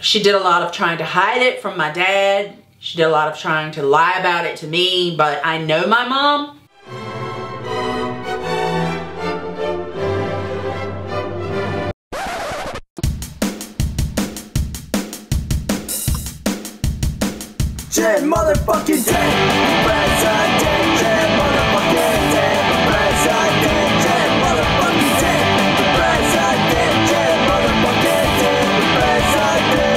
She did a lot of trying to hide it from my dad. She did a lot of trying to lie about it to me, but I know my mom. Jet motherfucking Jet, president, Jet motherfucking Jet, president, Jet motherfucking Jet, president, Jet motherfucking Jet, president.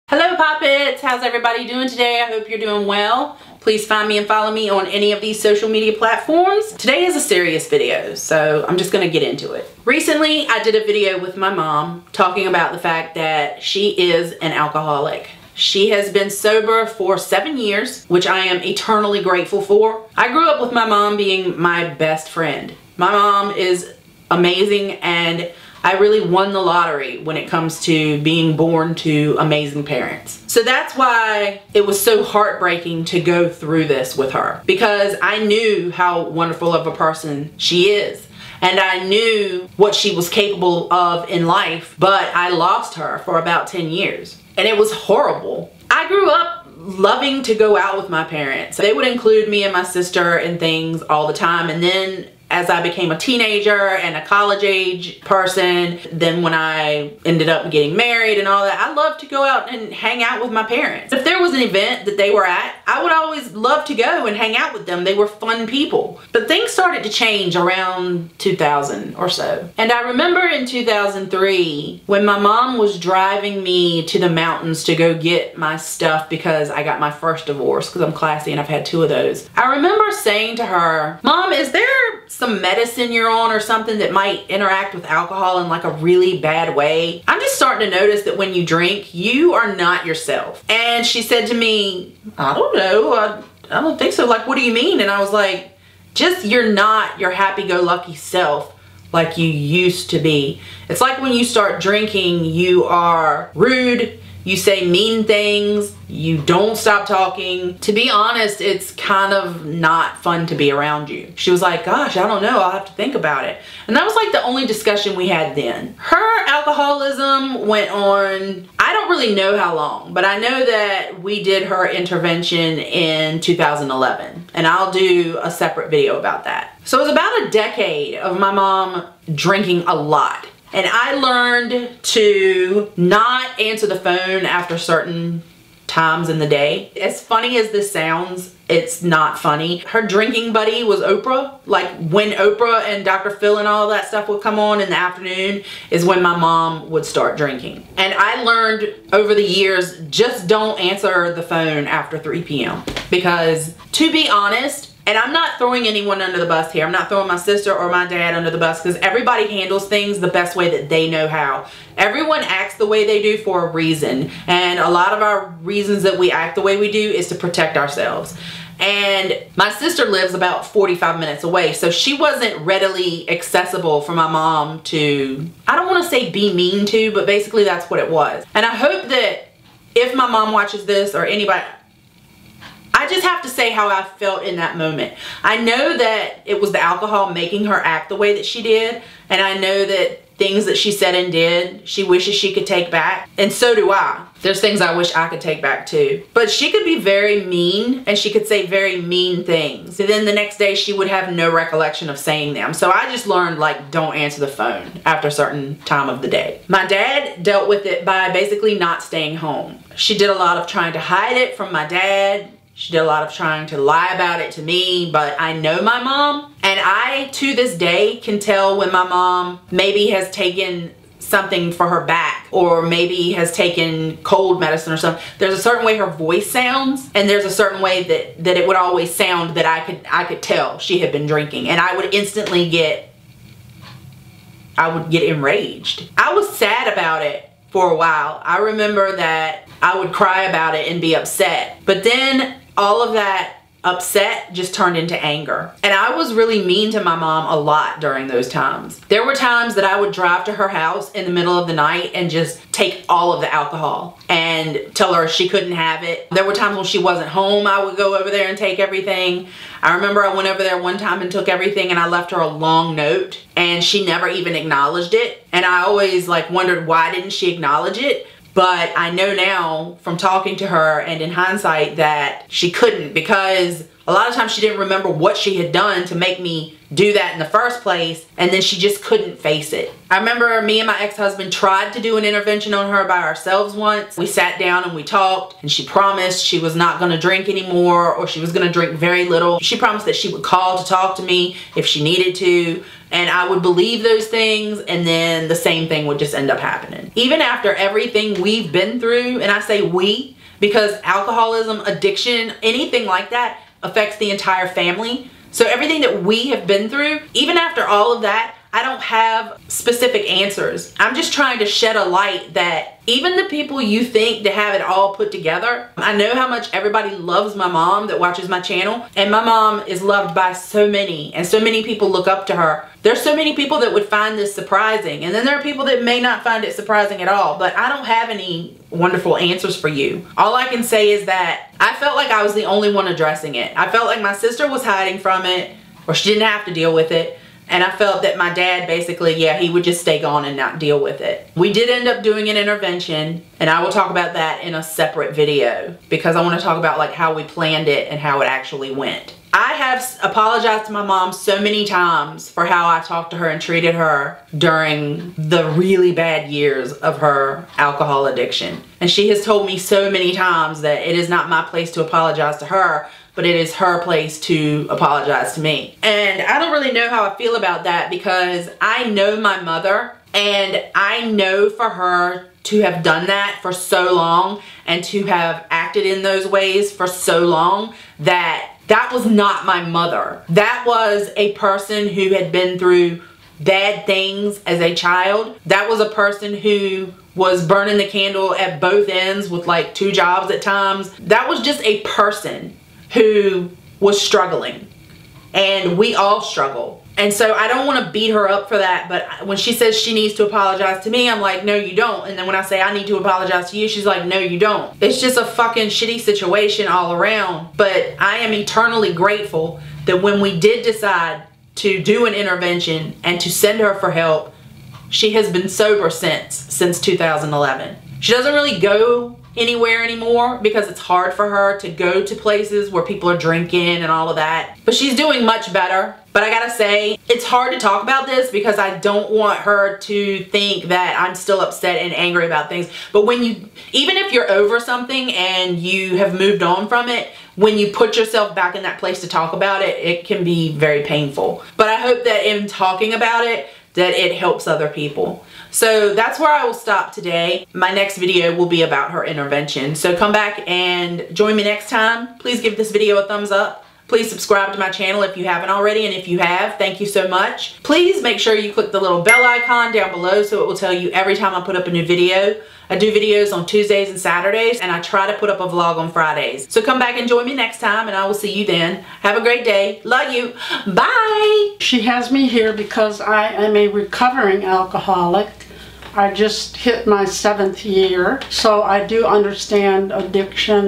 Hello Poppets, how's everybody doing today? I hope you're doing well. Please find me and follow me on any of these social media platforms. Today is a serious video, so I'm just gonna get into it. Recently, I did a video with my mom talking about the fact that she is an alcoholic. She has been sober for 7 years, which I am eternally grateful for. I grew up with my mom being my best friend. My mom is amazing, and I really won the lottery when it comes to being born to amazing parents. So that's why it was so heartbreaking to go through this with her, because I knew how wonderful of a person she is. And I knew what she was capable of in life, but I lost her for about 10 years. And it was horrible. I grew up loving to go out with my parents. They would include me and my sister in things all the time. And then as I became a teenager and a college age person, then when I ended up getting married and all that, I loved to go out and hang out with my parents. If there was an event that they were at, I would always love to go and hang out with them. They were fun people. But things started to change around 2000 or so. And I remember in 2003, when my mom was driving me to the mountains to go get my stuff because I got my first divorce, because I'm classy and I've had 2 of those. I remember saying to her, "Mom, is there some medicine you're on or something that might interact with alcohol in like a really bad way? I'm just starting to notice that when you drink, you are not yourself." And she said to me, "I don't know, I don't think so. Like, what do you mean?" And I was like, "Just you're not your happy-go-lucky self like you used to be. It's like when you start drinking, you are rude, you say mean things, you don't stop talking. To be honest, it's kind of not fun to be around you." She was like, "Gosh, I don't know, I'll have to think about it." And that was like the only discussion we had then. Her alcoholism went on, I don't really know how long, but I know that we did her intervention in 2011. And I'll do a separate video about that. So it was about a decade of my mom drinking a lot. And I learned to not answer the phone after certain times in the day. As funny as this sounds, it's not funny. Her drinking buddy was Oprah. Like when Oprah and Dr. Phil and all that stuff would come on in the afternoon is when my mom would start drinking. And I learned over the years, just don't answer the phone after 3 p.m. Because to be honest, and I'm not throwing anyone under the bus here. I'm not throwing my sister or my dad under the bus, because everybody handles things the best way that they know how. Everyone acts the way they do for a reason. And a lot of our reasons that we act the way we do is to protect ourselves. And my sister lives about 45 minutes away, so she wasn't readily accessible for my mom to, I don't want to say be mean to, but basically that's what it was. And I hope that if my mom watches this or anybody, I just have to say how I felt in that moment. I know that it was the alcohol making her act the way that she did, and I know that things that she said and did, she wishes she could take back, and so do I. There's things I wish I could take back too. But she could be very mean, and she could say very mean things, and then the next day she would have no recollection of saying them. So I just learned, like, don't answer the phone after a certain time of the day. My dad dealt with it by basically not staying home. She did a lot of trying to hide it from my dad. She did a lot of trying to lie about it to me, but I know my mom, and I, to this day, can tell when my mom maybe has taken something for her back, or maybe has taken cold medicine or something. There's a certain way her voice sounds, and there's a certain way that it would always sound that I could tell she had been drinking, and I would instantly get enraged. I was sad about it for a while. I remember that I would cry about it and be upset, but then all of that upset just turned into anger. And I was really mean to my mom a lot during those times. There were times that I would drive to her house in the middle of the night and just take all of the alcohol and tell her she couldn't have it. There were times when she wasn't home, I would go over there and take everything. I remember I went over there one time and took everything, and I left her a long note, and she never even acknowledged it. And I always like wondered, why didn't she acknowledge it? But I know now from talking to her and in hindsight that she couldn't, because a lot of times she didn't remember what she had done to make me do that in the first place, and then she just couldn't face it. I remember me and my ex-husband tried to do an intervention on her by ourselves once. We sat down and we talked, and she promised she was not going to drink anymore, or she was going to drink very little. She promised that she would call to talk to me if she needed to, and I would believe those things, and then the same thing would just end up happening. Even after everything we've been through, and I say we because alcoholism, addiction, anything like that affects the entire family. So everything that we have been through, even after all of that, I don't have specific answers. I'm just trying to shed a light that even the people you think to have it all put together, I know how much everybody loves my mom that watches my channel, and my mom is loved by so many, and so many people look up to her. There's so many people that would find this surprising, and then there are people that may not find it surprising at all, but I don't have any wonderful answers for you. All I can say is that I felt like I was the only one addressing it. I felt like my sister was hiding from it, or she didn't have to deal with it. And I felt that my dad basically, yeah, he would just stay gone and not deal with it. We did end up doing an intervention, and I will talk about that in a separate video because I want to talk about like how we planned it and how it actually went. I have apologized to my mom so many times for how I talked to her and treated her during the really bad years of her alcohol addiction. And she has told me so many times that it is not my place to apologize to her, but it is her place to apologize to me. And I don't really know how I feel about that because I know my mother, and I know for her to have done that for so long and to have acted in those ways for so long, that was not my mother. That was a person who had been through bad things as a child. That was a person who was burning the candle at both ends with like 2 jobs at times. That was just a person who was struggling, and we all struggle. And so I don't want to beat her up for that, but when she says she needs to apologize to me, I'm like, no you don't. And then when I say I need to apologize to you, she's like, no you don't. It's just a fucking shitty situation all around. But I am eternally grateful that when we did decide to do an intervention and to send her for help, she has been sober since 2011. She doesn't really go anywhere anymore because it's hard for her to go to places where people are drinking and all of that. But she's doing much better. But I gotta say, it's hard to talk about this because I don't want her to think that I'm still upset and angry about things. But when you, even if you're over something and you have moved on from it, when you put yourself back in that place to talk about it, it can be very painful. But I hope that in talking about it, that it helps other people. So that's where I will stop today. My next video will be about her intervention. So come back and join me next time. Please give this video a thumbs up. Please subscribe to my channel if you haven't already, and if you have, thank you so much. Please make sure you click the little bell icon down below so it will tell you every time I put up a new video. I do videos on Tuesdays and Saturdays, and I try to put up a vlog on Fridays. So come back and join me next time, and I will see you then. Have a great day. Love you. Bye. She has me here because I am a recovering alcoholic. I just hit my 7th year, so I do understand addiction.